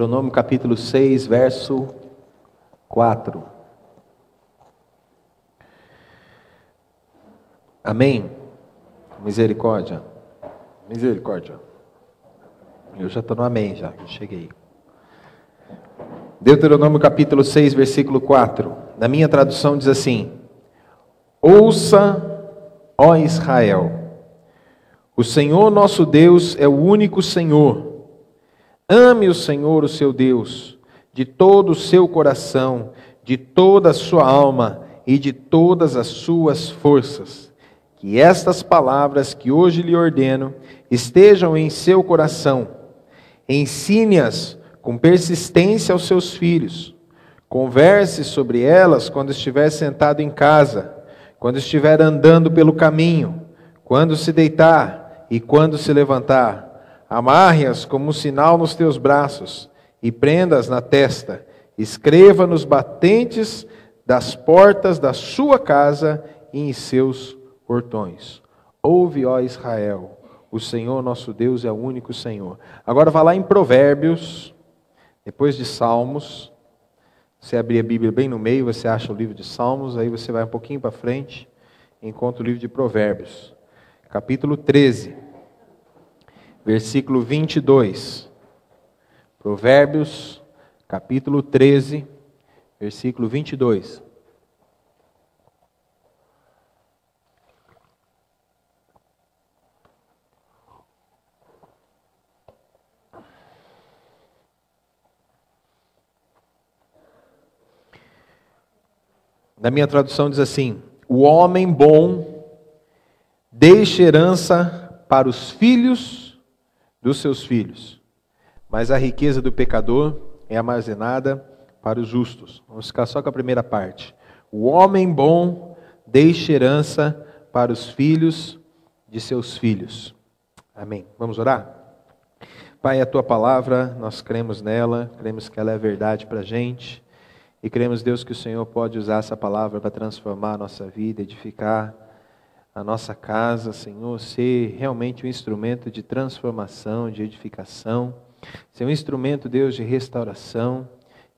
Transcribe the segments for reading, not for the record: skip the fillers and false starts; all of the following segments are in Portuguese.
Deuteronômio capítulo 6, verso 4. Amém? Misericórdia. Misericórdia. Eu já estou no amém, já cheguei. Deuteronômio capítulo 6, versículo 4. Na minha tradução diz assim: Ouça, ó Israel, o Senhor nosso Deus é o único Senhor. Ame o Senhor, o seu Deus, de todo o seu coração, de toda a sua alma e de todas as suas forças. Que estas palavras que hoje lhe ordeno estejam em seu coração. Ensine-as com persistência aos seus filhos. Converse sobre elas quando estiver sentado em casa, quando estiver andando pelo caminho, quando se deitar e quando se levantar. Amarre-as como um sinal nos teus braços e prenda-as na testa. Escreva nos batentes das portas da sua casa e em seus portões. Ouve, ó Israel, o Senhor nosso Deus é o único Senhor. Agora vá lá em Provérbios, depois de Salmos. Você abrir a Bíblia bem no meio, você acha o livro de Salmos, aí você vai um pouquinho para frente e encontra o livro de Provérbios. Capítulo 13. Versículo 22, Provérbios, capítulo 13, versículo 22. Na minha tradução diz assim: o homem bom deixa herança para os filhos dos seus filhos, mas a riqueza do pecador é armazenada para os justos. Vamos ficar só com a primeira parte. O homem bom deixa herança para os filhos de seus filhos. Amém. Vamos orar? Pai, a tua palavra, nós cremos nela, cremos que ela é verdade para a gente, e cremos, Deus, que o Senhor pode usar essa palavra para transformar a nossa vida, edificar a nossa casa, Senhor, ser realmente um instrumento de transformação, de edificação, ser um instrumento, Deus, de restauração,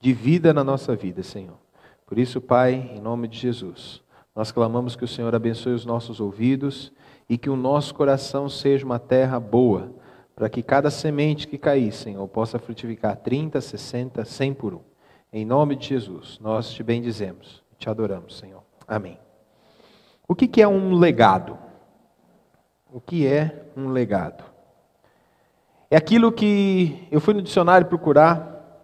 de vida na nossa vida, Senhor. Por isso, Pai, em nome de Jesus, nós clamamos que o Senhor abençoe os nossos ouvidos e que o nosso coração seja uma terra boa, para que cada semente que cair, Senhor, possa frutificar 30, 60, 100 por um. Em nome de Jesus, nós te bendizemos, te adoramos, Senhor. Amém. O que é um legado? O que é um legado? É aquilo que eu fui no dicionário procurar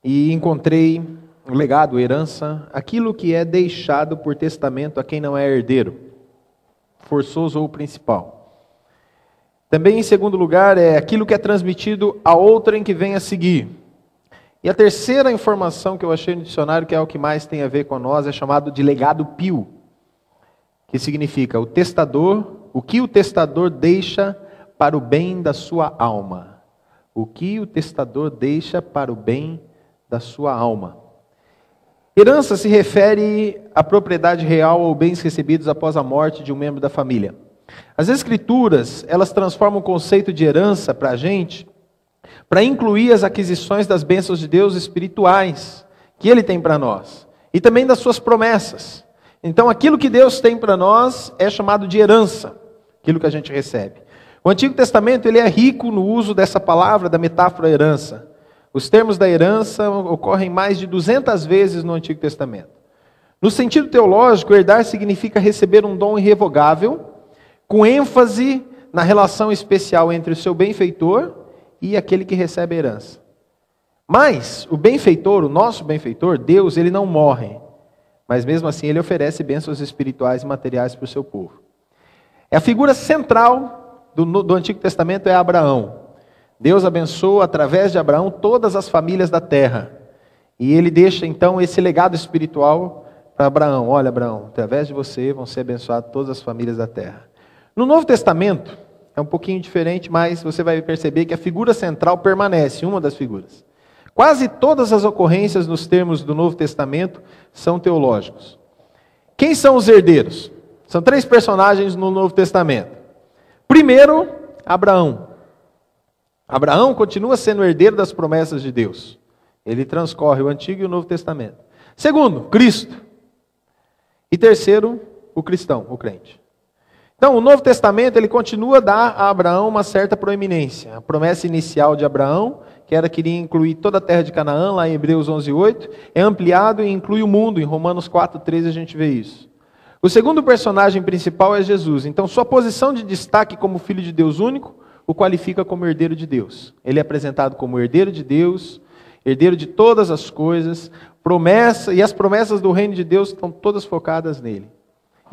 e encontrei um legado, herança, aquilo que é deixado por testamento a quem não é herdeiro, forçoso ou principal. Também, em segundo lugar, é aquilo que é transmitido a outrem que vem a seguir. E a terceira informação que eu achei no dicionário, que é o que mais tem a ver com nós, é chamado de legado pio. Que significa o que o testador deixa para o bem da sua alma. O que o testador deixa para o bem da sua alma. Herança se refere à propriedade real ou bens recebidos após a morte de um membro da família. As Escrituras, elas transformam o conceito de herança para a gente, para incluir as aquisições das bênçãos de Deus espirituais, que Ele tem para nós, e também das suas promessas. Então, aquilo que Deus tem para nós é chamado de herança, aquilo que a gente recebe. O Antigo Testamento ele é rico no uso dessa palavra, da metáfora herança. Os termos da herança ocorrem mais de 200 vezes no Antigo Testamento. No sentido teológico, herdar significa receber um dom irrevogável, com ênfase na relação especial entre o seu benfeitor e aquele que recebe a herança. Mas o benfeitor, o nosso benfeitor, Deus, ele não morre. Mas mesmo assim ele oferece bênçãos espirituais e materiais para o seu povo. A figura central do Antigo Testamento é Abraão. Deus abençoa através de Abraão todas as famílias da terra. E ele deixa então esse legado espiritual para Abraão. Olha, Abraão, através de você vão ser abençoadas todas as famílias da terra. No Novo Testamento é um pouquinho diferente, mas você vai perceber que a figura central permanece, uma das figuras. Quase todas as ocorrências nos termos do Novo Testamento são teológicos. Quem são os herdeiros? São 3 personagens no Novo Testamento. Primeiro, Abraão. Abraão continua sendo herdeiro das promessas de Deus. Ele transcorre o Antigo e o Novo Testamento. Segundo, Cristo. E terceiro, o cristão, o crente. Então, o Novo Testamento, ele continua a dar a Abraão uma certa proeminência. A promessa inicial de Abraão, que era que iria incluir toda a terra de Canaã, lá em Hebreus 11:8, é ampliado e inclui o mundo. Em Romanos 4:13 a gente vê isso. O segundo personagem principal é Jesus. Então, sua posição de destaque como Filho de Deus único o qualifica como herdeiro de Deus. Ele é apresentado como herdeiro de Deus, herdeiro de todas as coisas, e as promessas do reino de Deus estão todas focadas nele.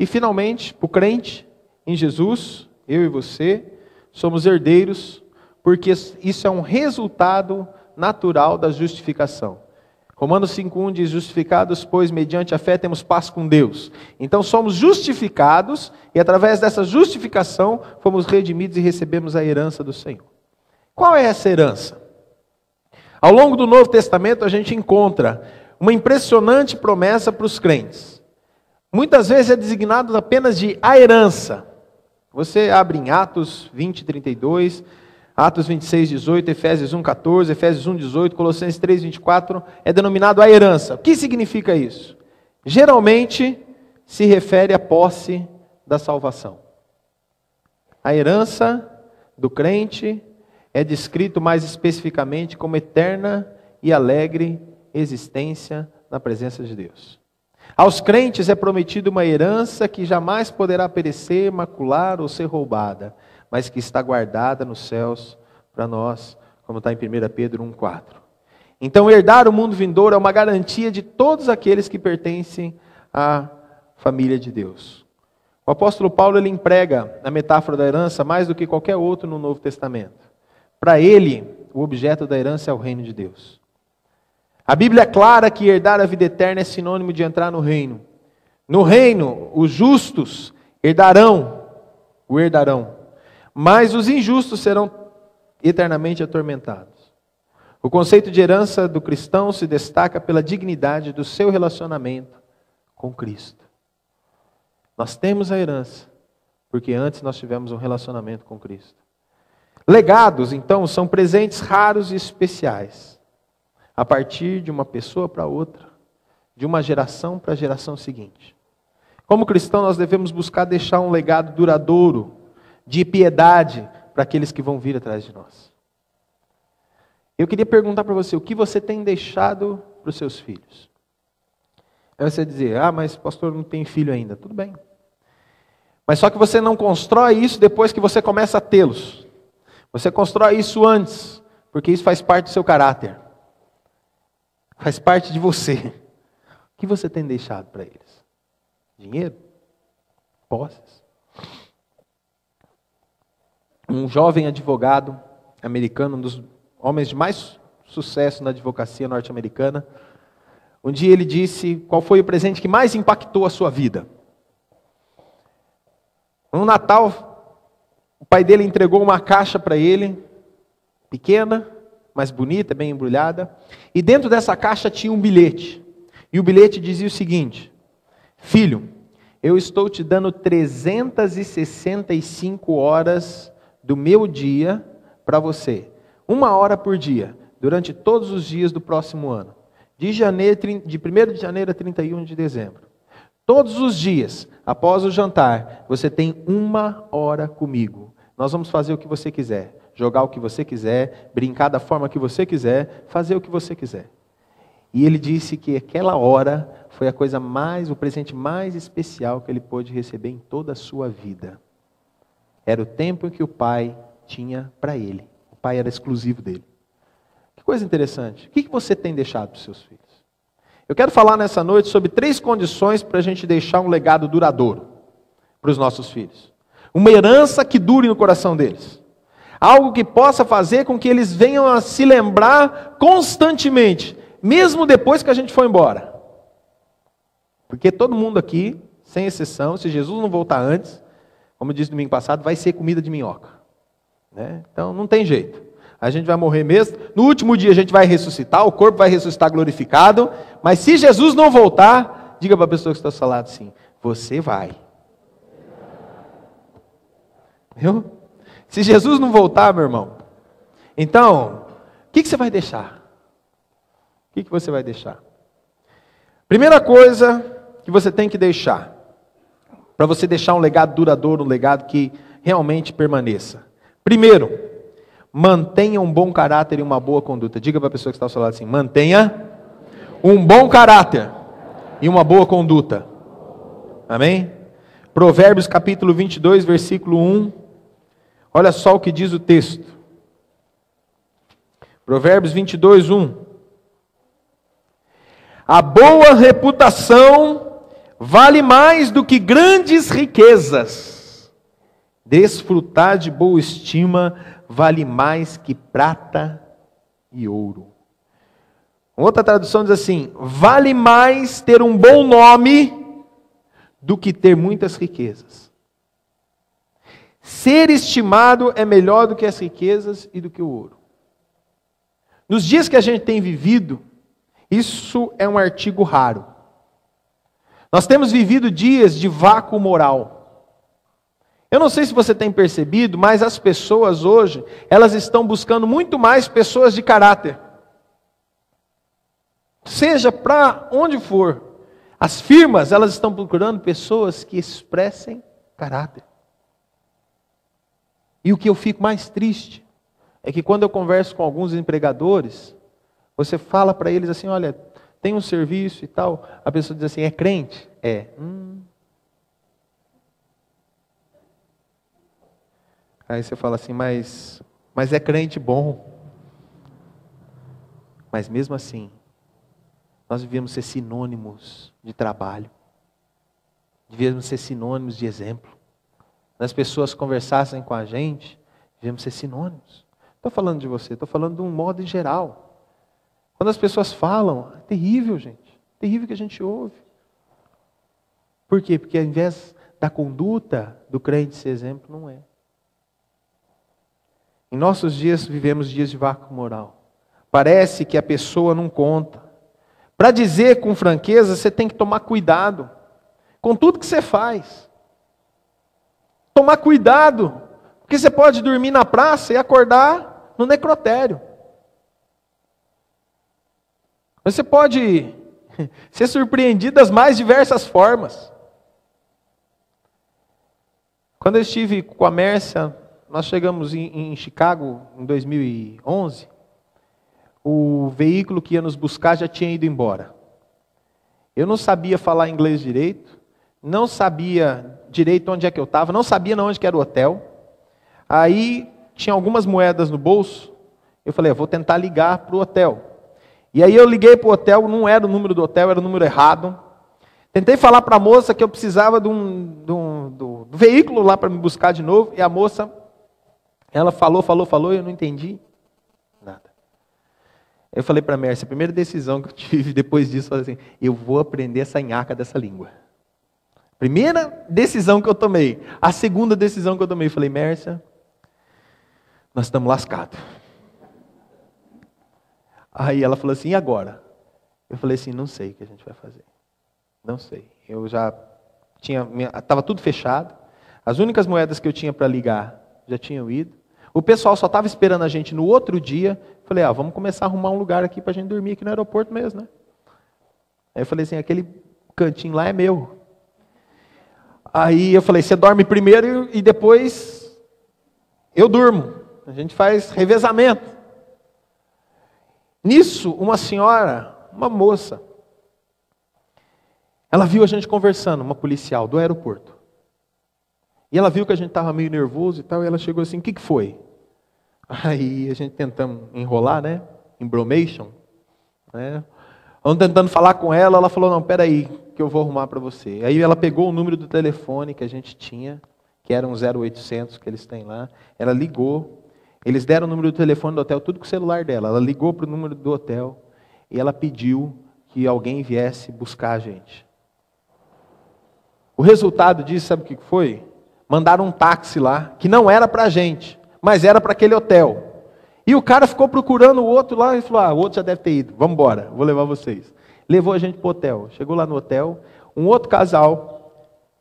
E finalmente, o crente em Jesus, eu e você, somos herdeiros, porque isso é um resultado natural da justificação. Romanos 5:1 diz: justificados, pois, mediante a fé temos paz com Deus. Então somos justificados, e através dessa justificação fomos redimidos e recebemos a herança do Senhor. Qual é essa herança? Ao longo do Novo Testamento a gente encontra uma impressionante promessa para os crentes. Muitas vezes é designado apenas de a herança. Você abre em Atos 20:32, Atos 26:18, Efésios 1:14, Efésios 1:18, Colossenses 3:24, é denominado a herança. O que significa isso? Geralmente se refere à posse da salvação. A herança do crente é descrito mais especificamente como eterna e alegre existência na presença de Deus. Aos crentes é prometido uma herança que jamais poderá perecer, macular ou ser roubada, mas que está guardada nos céus para nós, como está em 1 Pedro 1:4. Então, herdar o mundo vindouro é uma garantia de todos aqueles que pertencem à família de Deus. O apóstolo Paulo ele emprega a metáfora da herança mais do que qualquer outro no Novo Testamento. Para ele, o objeto da herança é o reino de Deus. A Bíblia é clara que herdar a vida eterna é sinônimo de entrar no reino. No reino, os justos herdarão, mas os injustos serão eternamente atormentados. O conceito de herança do cristão se destaca pela dignidade do seu relacionamento com Cristo. Nós temos a herança, porque antes nós tivemos um relacionamento com Cristo. Legados, então, são presentes raros e especiais, a partir de uma pessoa para outra, de uma geração para a geração seguinte. Como cristão, nós devemos buscar deixar um legado duradouro, de piedade, para aqueles que vão vir atrás de nós. Eu queria perguntar para você, o que você tem deixado para os seus filhos? Aí você dizer, mas pastor, não tem filho ainda. Tudo bem. Mas só que você não constrói isso depois que você começa a tê-los. Você constrói isso antes, porque isso faz parte do seu caráter. Faz parte de você. O que você tem deixado para eles? Dinheiro? Posses? Um jovem advogado americano, um dos homens de mais sucesso na advocacia norte-americana, um dia ele disse qual foi o presente que mais impactou a sua vida. No Natal, o pai dele entregou uma caixa para ele, pequena, mas bonita, bem embrulhada, e dentro dessa caixa tinha um bilhete. E o bilhete dizia o seguinte: filho, eu estou te dando 365 horas do meu dia para você. 1 hora por dia, durante todos os dias do próximo ano. De 1 de janeiro a 31 de dezembro. Todos os dias, após o jantar, você tem 1 hora comigo. Nós vamos fazer o que você quiser. Jogar o que você quiser, brincar da forma que você quiser, fazer o que você quiser. E ele disse que aquela hora foi o presente mais especial que ele pôde receber em toda a sua vida. Era o tempo que o pai tinha para ele. O pai era exclusivo dele. Que coisa interessante. O que você tem deixado para os seus filhos? Eu quero falar nessa noite sobre 3 condições para a gente deixar um legado duradouro para os nossos filhos. Uma herança que dure no coração deles. Algo que possa fazer com que eles venham a se lembrar constantemente, mesmo depois que a gente for embora. Porque todo mundo aqui, sem exceção, se Jesus não voltar antes, como eu disse domingo passado, vai ser comida de minhoca. Né? Então não tem jeito. A gente vai morrer mesmo. No último dia a gente vai ressuscitar, o corpo vai ressuscitar glorificado. Mas se Jesus não voltar, diga para a pessoa que está ao seu lado assim: você vai. Viu? Se Jesus não voltar, meu irmão, Então, o que você vai deixar? O que você vai deixar? Primeira coisa que você tem que deixar, para você deixar um legado duradouro, um legado que realmente permaneça. Primeiro, mantenha um bom caráter e uma boa conduta. Diga para a pessoa que está ao seu lado assim: mantenha um bom caráter e uma boa conduta. Amém? Provérbios capítulo 22, versículo 1. Olha só o que diz o texto. Provérbios 22, 1. A boa reputação vale mais do que grandes riquezas. Desfrutar de boa estima vale mais que prata e ouro. Outra tradução diz assim: vale mais ter um bom nome do que ter muitas riquezas. Ser estimado é melhor do que as riquezas e do que o ouro. Nos dias que a gente tem vivido, isso é um artigo raro. Nós temos vivido dias de vácuo moral. Eu não sei se você tem percebido, mas as pessoas hoje, elas estão buscando muito mais pessoas de caráter. Seja para onde for, as firmas, elas estão procurando pessoas que expressem caráter. E o que eu fico mais triste é que quando eu converso com alguns empregadores, você fala para eles assim: olha, tem um serviço e tal. A pessoa diz assim: é crente? É. Aí você fala assim: mas é crente bom. Mas mesmo assim, nós devíamos ser sinônimos de trabalho. Devíamos ser sinônimos de exemplo. Quando as pessoas conversassem com a gente, devíamos ser sinônimos. Estou falando de você, estou falando de um modo em geral. Quando as pessoas falam, é terrível, gente. Terrível que a gente ouve. Por quê? Porque ao invés da conduta do crente ser exemplo, não é. Em nossos dias, vivemos dias de vácuo moral. Parece que a pessoa não conta. Para dizer com franqueza, você tem que tomar cuidado com tudo que você faz. Tomar cuidado, porque você pode dormir na praça e acordar no necrotério. Você pode ser surpreendido das mais diversas formas. Quando eu estive com a Mércia, nós chegamos em Chicago em 2011, o veículo que ia nos buscar já tinha ido embora. Eu não sabia falar inglês direito, não sabia direito onde é que eu estava, não sabia onde que era o hotel. Aí tinha algumas moedas no bolso, eu falei: eu vou tentar ligar para o hotel. E aí eu liguei para o hotel, não era o número do hotel, era o número errado. Tentei falar para a moça que eu precisava do veículo lá para me buscar de novo, e a moça, ela falou, e eu não entendi nada. Eu falei para a Mércia: a primeira decisão que eu tive depois disso, foi assim: eu vou aprender essa nhaca dessa língua. Primeira decisão que eu tomei. A segunda decisão que eu tomei, eu falei: Mércia, nós estamos lascados. Aí ela falou assim: e agora? Eu falei assim: não sei o que a gente vai fazer. Não sei. Eu já estava tudo fechado. As únicas moedas que eu tinha para ligar já tinham ido. O pessoal só estava esperando a gente no outro dia. Eu falei: vamos começar a arrumar um lugar aqui para a gente dormir aqui no aeroporto mesmo, né? Aí eu falei assim: aquele cantinho lá é meu. Aí eu falei: você dorme primeiro e depois eu durmo. A gente faz revezamento. Nisso, uma senhora, uma moça, ela viu a gente conversando, uma policial do aeroporto. E ela viu que a gente estava meio nervoso e tal, e ela chegou assim: o que foi? Aí a gente tentando enrolar, né? Embromation. Né? Vamos tentando falar com ela, ela falou: não, peraí, que eu vou arrumar para você. Aí ela pegou o número do telefone que a gente tinha, que era um 0800 que eles têm lá. Ela ligou, eles deram o número do telefone do hotel, tudo com o celular dela. Ela ligou para o número do hotel e ela pediu que alguém viesse buscar a gente. O resultado disso, sabe o que foi? Mandaram um táxi lá, que não era para a gente, mas era para aquele hotel. E o cara ficou procurando o outro lá e falou: o outro já deve ter ido, vamos embora, vou levar vocês. Levou a gente para o hotel. Chegou lá no hotel, um outro casal,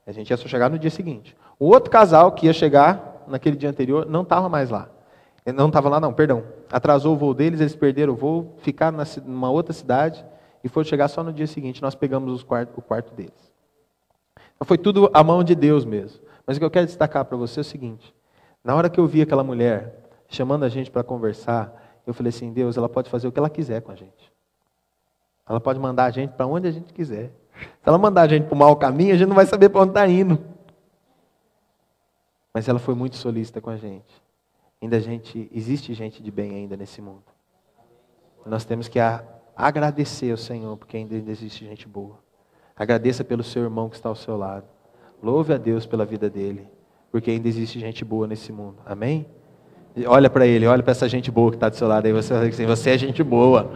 a gente ia só chegar no dia seguinte. O outro casal que ia chegar naquele dia anterior não estava mais lá. Ele não estava lá não, perdão. Atrasou o voo deles, eles perderam o voo, ficaram numa outra cidade e foram chegar só no dia seguinte. Nós pegamos o quarto deles. Então foi tudo a mão de Deus mesmo. Mas o que eu quero destacar para você é o seguinte. Na hora que eu vi aquela mulher chamando a gente para conversar, eu falei assim, Deus, ela pode fazer o que ela quiser com a gente. Ela pode mandar a gente para onde a gente quiser. Se ela mandar a gente para o mau caminho, a gente não vai saber para onde está indo. Mas ela foi muito solícita com a gente. Existe gente de bem ainda nesse mundo. Nós temos que agradecer ao Senhor, porque ainda existe gente boa. Agradeça pelo seu irmão que está ao seu lado. Louve a Deus pela vida dele, porque ainda existe gente boa nesse mundo. Amém? Olha para ele, olha para essa gente boa que está do seu lado aí. Você vai dizer assim, você é gente boa.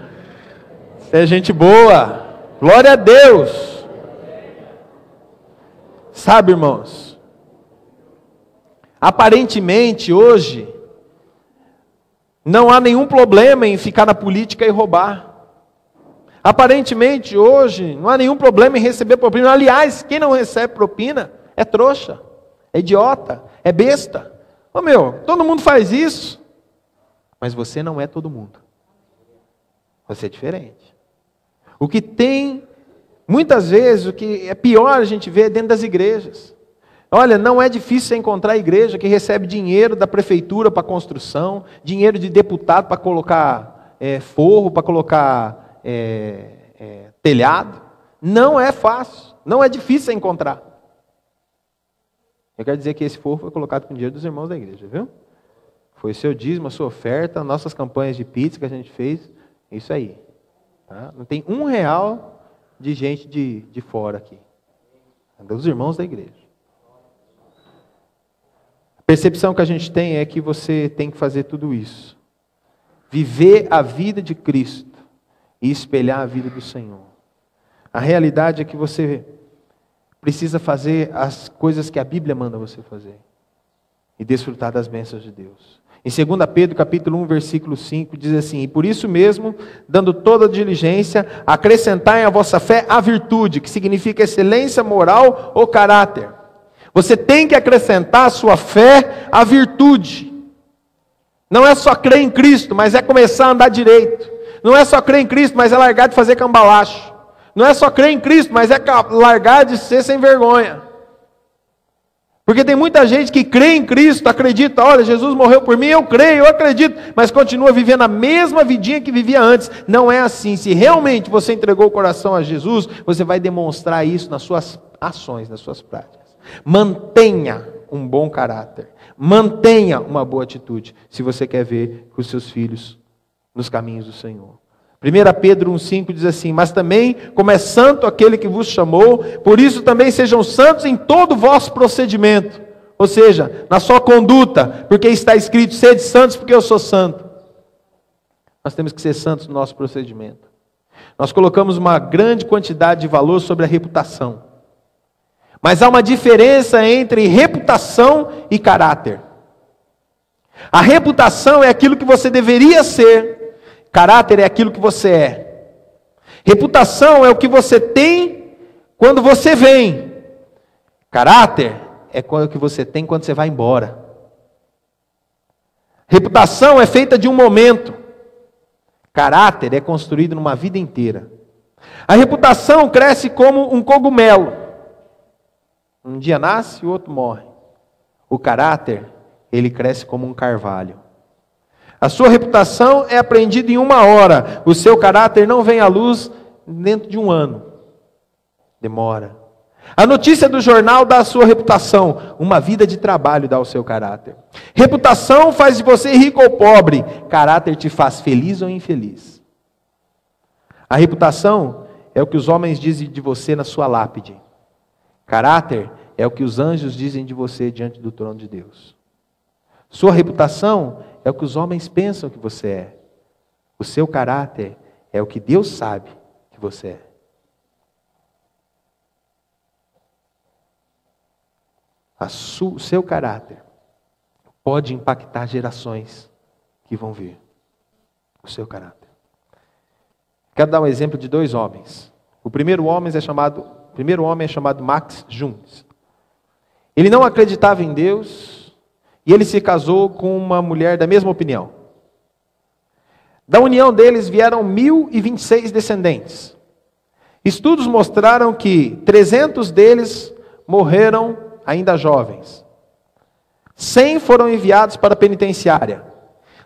Você é gente boa. Glória a Deus. Sabe, irmãos? Aparentemente, hoje, não há nenhum problema em ficar na política e roubar. Aparentemente, hoje, não há nenhum problema em receber propina. Aliás, quem não recebe propina é trouxa, é idiota, é besta. Ô meu, todo mundo faz isso. Mas você não é todo mundo. Você é diferente. O que tem, muitas vezes, o que é pior a gente vê dentro das igrejas. Olha, não é difícil encontrar igreja que recebe dinheiro da prefeitura para construção, dinheiro de deputado para colocar forro, para colocar telhado. Não é fácil, não é difícil encontrar. Eu quero dizer que esse forro foi colocado com o dinheiro dos irmãos da igreja, viu? Foi o seu dízimo, a sua oferta, nossas campanhas de pizza que a gente fez, isso aí. Tá? Não tem R$1 de gente de fora aqui. É dos irmãos da igreja. A percepção que a gente tem é que você tem que fazer tudo isso. Viver a vida de Cristo e espelhar a vida do Senhor. A realidade é que você precisa fazer as coisas que a Bíblia manda você fazer. E desfrutar das bênçãos de Deus. Em 2 Pedro, capítulo 1, versículo 5, diz assim, e por isso mesmo, dando toda diligência, acrescentai à vossa fé a virtude, que significa excelência moral ou caráter. Você tem que acrescentar à sua fé a virtude. Não é só crer em Cristo, mas é começar a andar direito. Não é só crer em Cristo, mas é largar de fazer cambalacho. Não é só crer em Cristo, mas é largar de ser sem vergonha. Porque tem muita gente que crê em Cristo, acredita, olha, Jesus morreu por mim, eu creio, eu acredito, mas continua vivendo a mesma vidinha que vivia antes. Não é assim. Se realmente você entregou o coração a Jesus, você vai demonstrar isso nas suas ações, nas suas práticas. Mantenha um bom caráter. Mantenha uma boa atitude, se você quer ver os seus filhos nos caminhos do Senhor. 1 Pedro 1,5 diz assim, mas também, como é santo aquele que vos chamou, por isso também sejam santos em todo o vosso procedimento. Ou seja, na sua conduta, porque está escrito, sede santos porque eu sou santo. Nós temos que ser santos no nosso procedimento. Nós colocamos uma grande quantidade de valor sobre a reputação. Mas há uma diferença entre reputação e caráter. A reputação é aquilo que você deveria ser. Caráter é aquilo que você é. Reputação é o que você tem quando você vem. Caráter é o que você tem quando você vai embora. Reputação é feita de um momento. Caráter é construído numa vida inteira. A reputação cresce como um cogumelo. Um dia nasce, o outro morre. O caráter, ele cresce como um carvalho. A sua reputação é aprendida em 1 hora. O seu caráter não vem à luz dentro de 1 ano. Demora. A notícia do jornal dá a sua reputação. Uma vida de trabalho dá o seu caráter. Reputação faz de você rico ou pobre. Caráter te faz feliz ou infeliz. A reputação é o que os homens dizem de você na sua lápide. Caráter é o que os anjos dizem de você diante do trono de Deus. Sua reputação é o que os homens pensam que você é. O seu caráter é o que Deus sabe que você é. O seu caráter pode impactar gerações que vão vir. O seu caráter. Quero dar um exemplo de 2 homens. O primeiro homem é chamado Max Jungs. Ele não acreditava em Deus. E ele se casou com uma mulher da mesma opinião. Da união deles vieram 1.026 descendentes. Estudos mostraram que 300 deles morreram ainda jovens. 100 foram enviados para a penitenciária.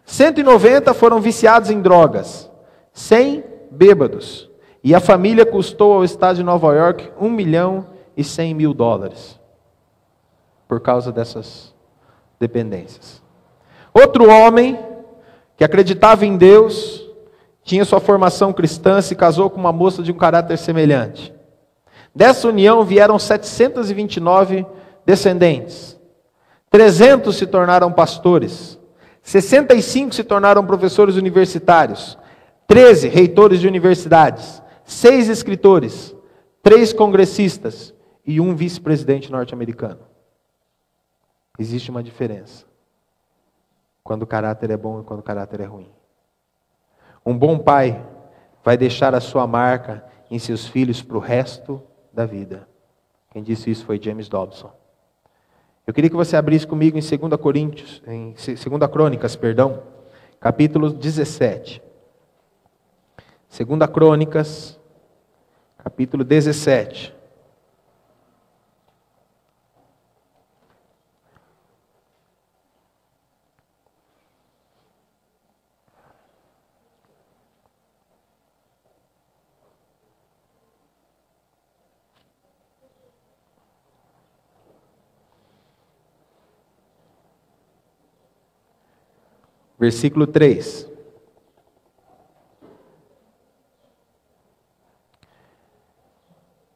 190 foram viciados em drogas. 100 bêbados. E a família custou ao estado de Nova York $1.100.000 por causa dessas dependências. Outro homem que acreditava em Deus, tinha sua formação cristã, se casou com uma moça de um caráter semelhante. Dessa união vieram 729 descendentes. 300 se tornaram pastores. 65 se tornaram professores universitários. 13 reitores de universidades. 6 escritores. 3 congressistas. E 1 vice-presidente norte-americano. Existe uma diferença. Quando o caráter é bom e quando o caráter é ruim. Um bom pai vai deixar a sua marca em seus filhos para o resto da vida. Quem disse isso foi James Dobson. Eu queria que você abrisse comigo em 2 Crônicas, capítulo 17. 2 Crônicas, capítulo 17. Versículo 3.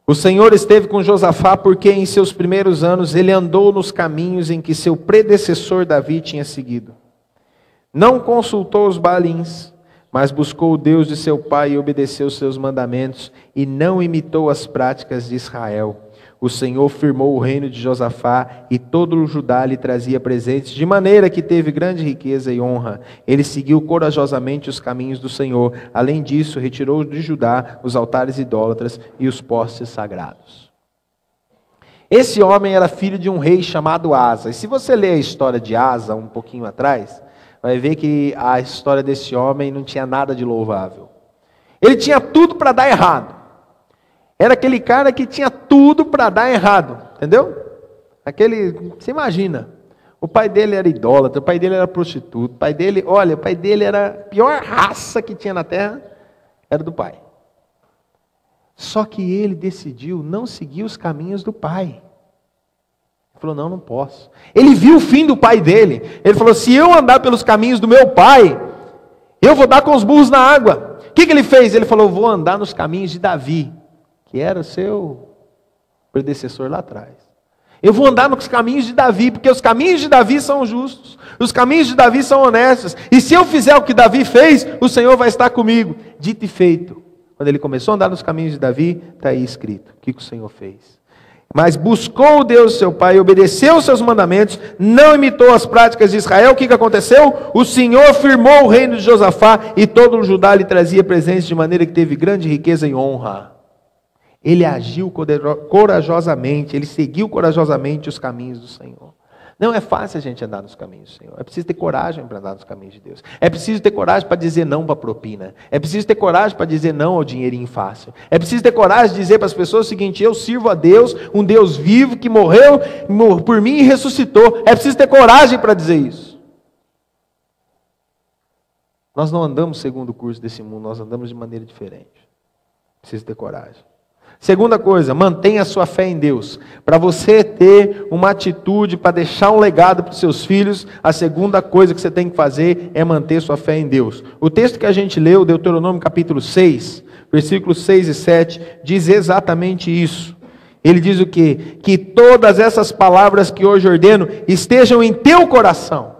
O Senhor esteve com Josafá porque em seus primeiros anos ele andou nos caminhos em que seu predecessor Davi tinha seguido. Não consultou os Baalins, mas buscou o Deus de seu pai e obedeceu os seus mandamentos e não imitou as práticas de Israel. O Senhor firmou o reino de Josafá e todo o Judá lhe trazia presentes, de maneira que teve grande riqueza e honra. Ele seguiu corajosamente os caminhos do Senhor. Além disso, retirou de Judá os altares idólatras e os postes sagrados. Esse homem era filho de um rei chamado Asa. E se você ler a história de Asa um pouquinho atrás, vai ver que a história desse homem não tinha nada de louvável. Ele tinha tudo para dar errado. Era aquele cara que tinha tudo para dar errado, entendeu? Você imagina, o pai dele era idólatra, o pai dele era prostituto, o pai dele era a pior raça que tinha na terra, era do pai. Só que ele decidiu não seguir os caminhos do pai. Ele falou, não posso. Ele viu o fim do pai dele, ele falou, se eu andar pelos caminhos do meu pai, eu vou dar com os burros na água. O que ele fez? Ele falou, vou andar nos caminhos de Davi, que era o seu predecessor lá atrás. Eu vou andar nos caminhos de Davi, porque os caminhos de Davi são justos, os caminhos de Davi são honestos, e se eu fizer o que Davi fez, o Senhor vai estar comigo. Dito e feito. Quando ele começou a andar nos caminhos de Davi, está aí escrito, o que o Senhor fez. Mas buscou o Deus seu pai, obedeceu os seus mandamentos, não imitou as práticas de Israel. O que aconteceu? O Senhor firmou o reino de Josafá, e todo o Judá lhe trazia presentes, de maneira que teve grande riqueza e honra. Ele agiu corajosamente, ele seguiu corajosamente os caminhos do Senhor. Não é fácil a gente andar nos caminhos do Senhor. É preciso ter coragem para andar nos caminhos de Deus. É preciso ter coragem para dizer não para a propina. É preciso ter coragem para dizer não ao dinheirinho fácil. É preciso ter coragem de dizer para as pessoas o seguinte, eu sirvo a Deus, um Deus vivo que morreu por mim e ressuscitou. É preciso ter coragem para dizer isso. Nós não andamos segundo o curso desse mundo, nós andamos de maneira diferente. Precisa ter coragem. Segunda coisa, mantenha a sua fé em Deus. Para você ter uma atitude, para deixar um legado para os seus filhos, a segunda coisa que você tem que fazer é manter sua fé em Deus. O texto que a gente leu, Deuteronômio capítulo 6, versículos 6 e 7, diz exatamente isso. Ele diz o quê? Que todas essas palavras que hoje ordeno estejam em teu coração.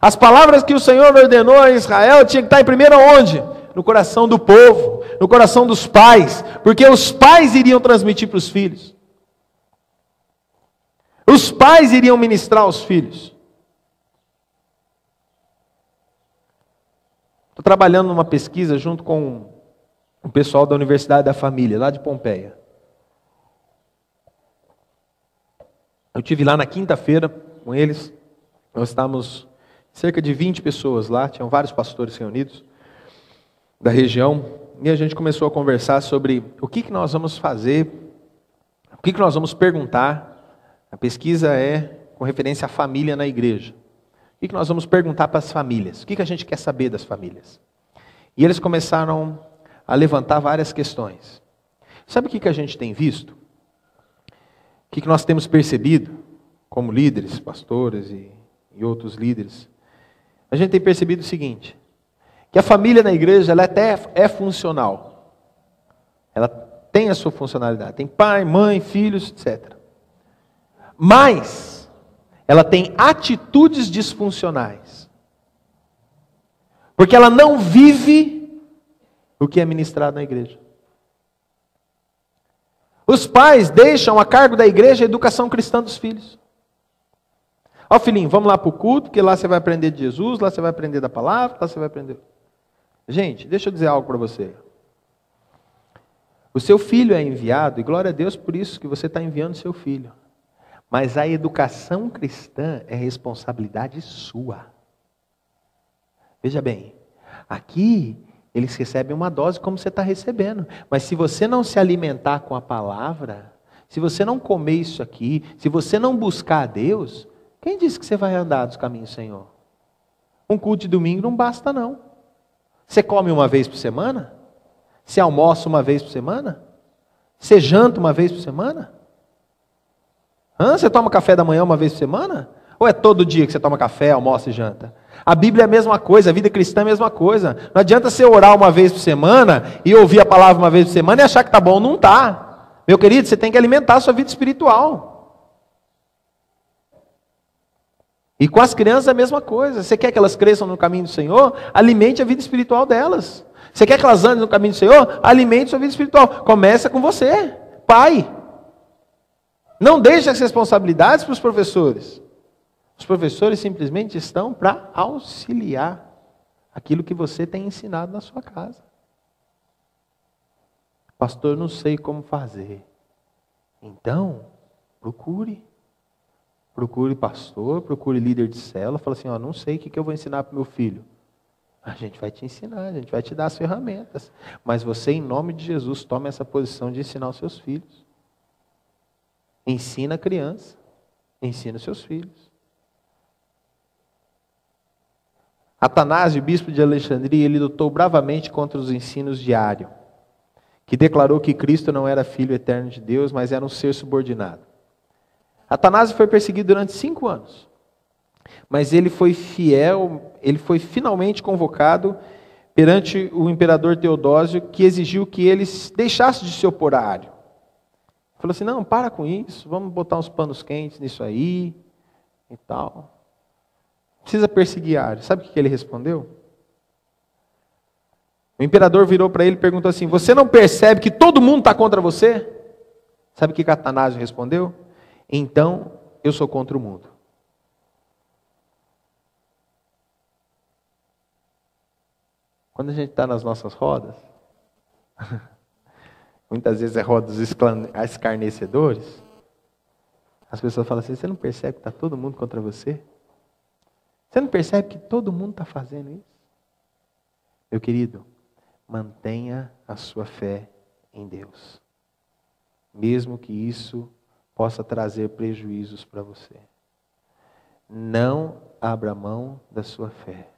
As palavras que o Senhor ordenou a Israel tinham que estar em primeiro onde? No coração do povo, no coração dos pais, porque os pais iriam transmitir para os filhos. Os pais iriam ministrar aos filhos. Estou trabalhando numa pesquisa junto com o pessoal da Universidade da Família, lá de Pompeia. Eu estive lá na quinta-feira com eles, Nós estávamos cerca de 20 pessoas lá, tinham vários pastores reunidos da região, e a gente começou a conversar sobre o que nós vamos fazer, o que nós vamos perguntar. A pesquisa é com referência à família na igreja. O que nós vamos perguntar para as famílias? O que a gente quer saber das famílias? E eles começaram a levantar várias questões. Sabe o que a gente tem visto? O que nós temos percebido, como líderes, pastores e outros líderes? A gente tem percebido o seguinte, que a família na igreja ela até é funcional. Ela tem a sua funcionalidade. Tem pai, mãe, filhos, etc. Mas ela tem atitudes disfuncionais. Porque ela não vive o que é ministrado na igreja. Os pais deixam a cargo da igreja a educação cristã dos filhos. Ó filhinho, vamos lá para o culto, porque lá você vai aprender de Jesus, lá você vai aprender da palavra, lá você vai aprender... Gente, deixa eu dizer algo para você. O seu filho é enviado, e glória a Deus por isso que você está enviando seu filho. Mas a educação cristã é responsabilidade sua. Veja bem, aqui eles recebem uma dose como você está recebendo. Mas se você não se alimentar com a palavra, se você não comer isso aqui, se você não buscar a Deus, quem disse que você vai andar dos caminhos do Senhor? Um culto de domingo não basta não. Você come uma vez por semana? Você almoça uma vez por semana? Você janta uma vez por semana? Você toma café da manhã uma vez por semana? Ou é todo dia que você toma café, almoça e janta? A Bíblia é a mesma coisa, a vida cristã é a mesma coisa. Não adianta você orar uma vez por semana e ouvir a palavra uma vez por semana e achar que está bom, não está. Meu querido, você tem que alimentar a sua vida espiritual. E com as crianças é a mesma coisa. Você quer que elas cresçam no caminho do Senhor? Alimente a vida espiritual delas. Você quer que elas andem no caminho do Senhor? Alimente a sua vida espiritual. Começa com você, pai. Não deixe as responsabilidades para os professores. Os professores simplesmente estão para auxiliar aquilo que você tem ensinado na sua casa. Pastor, não sei como fazer. Então, procure. Procure pastor, procure líder de célula. Fala assim, não sei o que eu vou ensinar para o meu filho. A gente vai te ensinar, a gente vai te dar as ferramentas. Mas você, em nome de Jesus, tome essa posição de ensinar os seus filhos. Ensina a criança, ensina os seus filhos. Atanásio, bispo de Alexandria, ele lutou bravamente contra os ensinos de Ário, que declarou que Cristo não era filho eterno de Deus, mas era um ser subordinado. Atanásio foi perseguido durante 5 anos, mas ele foi fiel, ele foi finalmente convocado perante o imperador Teodósio, que exigiu que ele deixasse de se opor a Ário. Falou assim, não, para com isso, vamos botar uns panos quentes nisso aí e tal. Precisa perseguir Ário. Sabe o que ele respondeu? O imperador virou para ele e perguntou assim, você não percebe que todo mundo está contra você? Sabe o que Atanásio respondeu? Então, eu sou contra o mundo. Quando a gente está nas nossas rodas, muitas vezes é rodas escarnecedores, as pessoas falam assim, você não percebe que está todo mundo contra você? Você não percebe que todo mundo está fazendo isso? Meu querido, mantenha a sua fé em Deus. Mesmo que isso possa trazer prejuízos para você. Não abra mão da sua fé.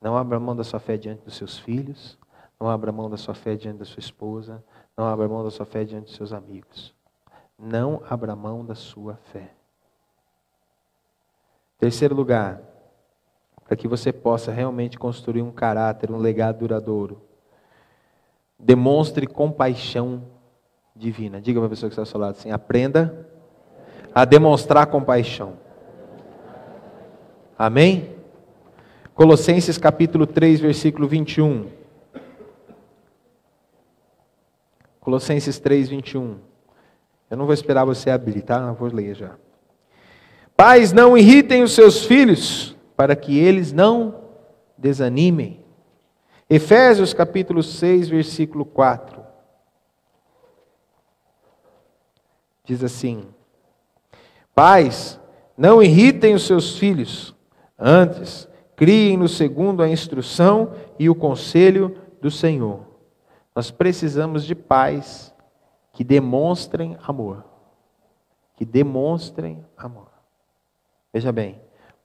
Não abra mão da sua fé diante dos seus filhos. Não abra mão da sua fé diante da sua esposa. Não abra mão da sua fé diante dos seus amigos. Não abra mão da sua fé. Terceiro lugar, para que você possa realmente construir um caráter, um legado duradouro. Demonstre compaixão divina. Diga para a pessoa que está ao seu lado assim, aprenda a demonstrar compaixão. Amém? Colossenses capítulo 3, versículo 21. Colossenses 3, 21. Eu não vou esperar você abrir, tá? Eu vou ler já. Pais, não irritem os seus filhos, para que eles não desanimem. Efésios capítulo 6, versículo 4. Diz assim, pais, Não irritem os seus filhos, antes, criem-nos segundo a instrução e o conselho do Senhor. Nós precisamos de pais que demonstrem amor. Que demonstrem amor. Veja bem,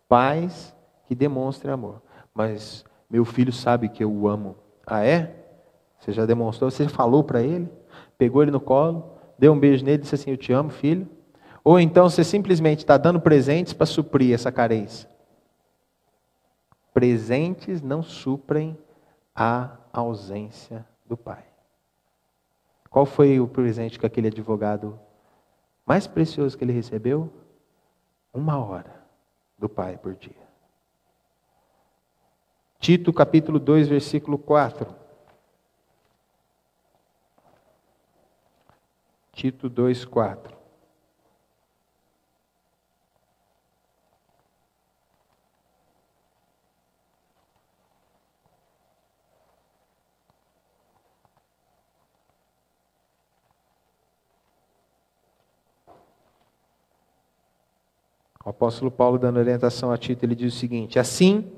pais que demonstrem amor. Mas meu filho sabe que eu o amo. Ah, é? Você já demonstrou? Você falou para ele? Pegou ele no colo? Deu um beijo nele e disse assim, eu te amo, filho? Ou então você simplesmente está dando presentes para suprir essa carência? Presentes não suprem a ausência do pai. Qual foi o presente que aquele advogado mais precioso que ele recebeu? 1 hora do pai por dia. Tito capítulo 2, versículo 4. Tito 2, 4. O apóstolo Paulo, dando orientação a Tito, ele diz o seguinte: assim,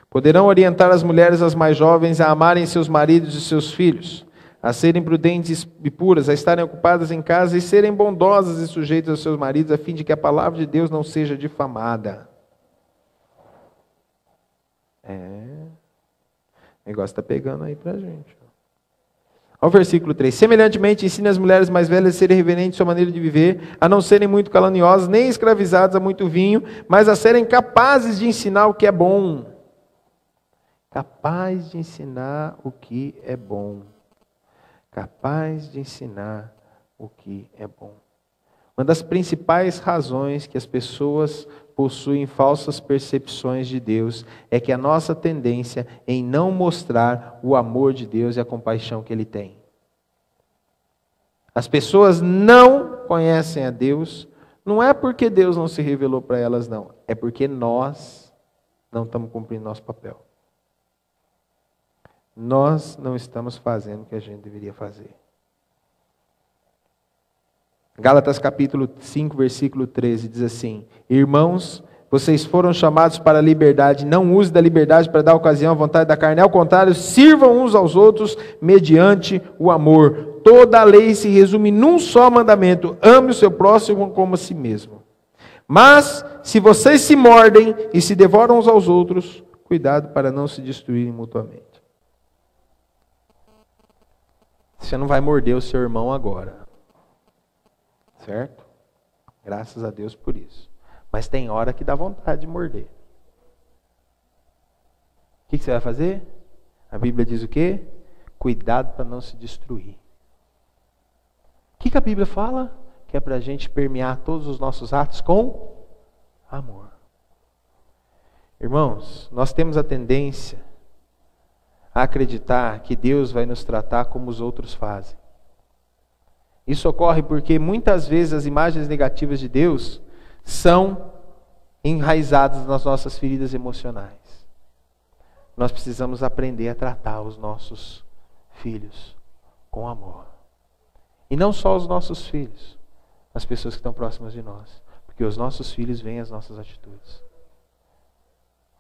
poderão orientar as mulheres as mais jovens a amarem seus maridos e seus filhos, a serem prudentes e puras, a estarem ocupadas em casa e serem bondosas e sujeitas aos seus maridos, a fim de que a palavra de Deus não seja difamada. O negócio está pegando aí pra gente. Ao versículo 3. Semelhantemente, ensine as mulheres mais velhas a serem reverentes em sua maneira de viver, a não serem muito caluniosas, nem escravizadas a muito vinho, mas a serem capazes de ensinar o que é bom. Capaz de ensinar o que é bom. Capaz de ensinar o que é bom. Uma das principais razões que as pessoas possuem falsas percepções de Deus é que a nossa tendência em não mostrar o amor de Deus e a compaixão que Ele tem. As pessoas não conhecem a Deus, não é porque Deus não se revelou para elas, não. É porque nós não estamos cumprindo nosso papel. Nós não estamos fazendo o que a gente deveria fazer. Gálatas capítulo 5, versículo 13, diz assim: irmãos, vocês foram chamados para a liberdade, não use da liberdade para dar ocasião à vontade da carne, ao contrário, sirvam uns aos outros mediante o amor. Toda a lei se resume num só mandamento: ame o seu próximo como a si mesmo. Mas, se vocês se mordem e se devoram uns aos outros, cuidado para não se destruírem mutuamente. Você não vai morder o seu irmão agora. Certo? Graças a Deus por isso. Mas tem hora que dá vontade de morder. O que você vai fazer? A Bíblia diz o quê? Cuidado para não se destruir. O que a Bíblia fala? Que é para a gente permear todos os nossos atos com amor. Irmãos, nós temos a tendência a acreditar que Deus vai nos tratar como os outros fazem. Isso ocorre porque muitas vezes as imagens negativas de Deus são enraizadas nas nossas feridas emocionais. Nós precisamos aprender a tratar os nossos filhos com amor. E não só os nossos filhos, as pessoas que estão próximas de nós. Porque os nossos filhos veem as nossas atitudes.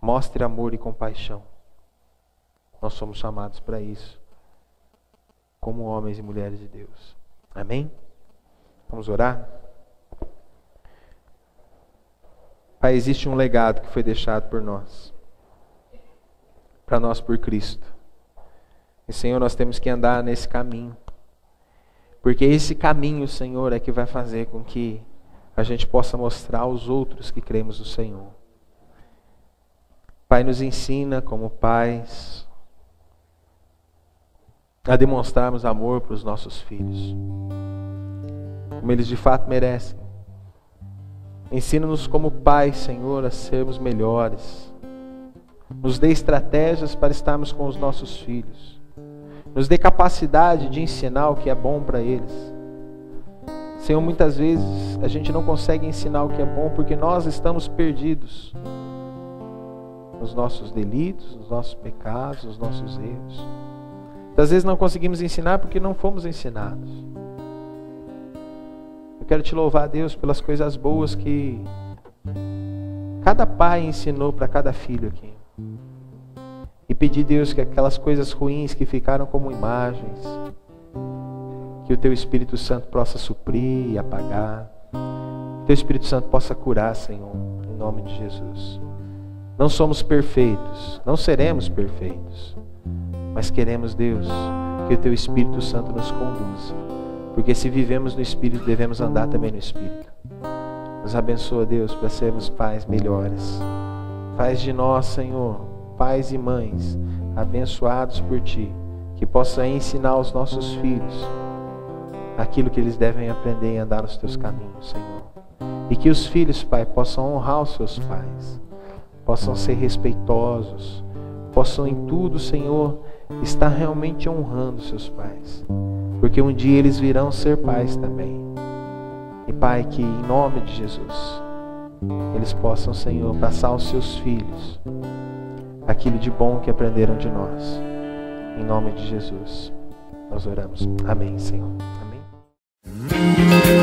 Mostre amor e compaixão. Nós somos chamados para isso, como homens e mulheres de Deus. Amém? Vamos orar? Pai, existe um legado que foi deixado por nós. Para nós por Cristo. E, Senhor, nós temos que andar nesse caminho. Porque esse caminho, Senhor, é que vai fazer com que a gente possa mostrar aos outros que cremos no Senhor. Pai, nos ensina como pais a demonstrarmos amor para os nossos filhos, como eles de fato merecem. Ensina-nos como pais, Senhor, a sermos melhores. Nos dê estratégias para estarmos com os nossos filhos. Nos dê capacidade de ensinar o que é bom para eles. Senhor, muitas vezes a gente não consegue ensinar o que é bom porque nós estamos perdidos nos nossos delitos, nos nossos pecados, nos nossos erros. Muitas vezes não conseguimos ensinar porque não fomos ensinados. Eu quero te louvar, Deus, pelas coisas boas que cada pai ensinou para cada filho aqui. E pedir, Deus, que aquelas coisas ruins que ficaram como imagens, que o Teu Espírito Santo possa suprir e apagar. Que o Teu Espírito Santo possa curar, Senhor, em nome de Jesus. Não somos perfeitos, não seremos perfeitos, mas queremos, Deus, que o Teu Espírito Santo nos conduza. Porque se vivemos no Espírito, devemos andar também no Espírito. Nos abençoa, Deus, para sermos pais melhores. Faz de nós, Senhor, pais e mães abençoados por Ti, que possa ensinar aos nossos filhos aquilo que eles devem aprender e andar nos Teus caminhos, Senhor. E que os filhos, Pai, possam honrar os seus pais, possam ser respeitosos, possam em tudo, Senhor, estar realmente honrando seus pais, porque um dia eles virão ser pais também. E Pai, que em nome de Jesus eles possam, Senhor, passar aos seus filhos aquilo de bom que aprenderam de nós. Em nome de Jesus nós oramos. Amém, Senhor. Amém.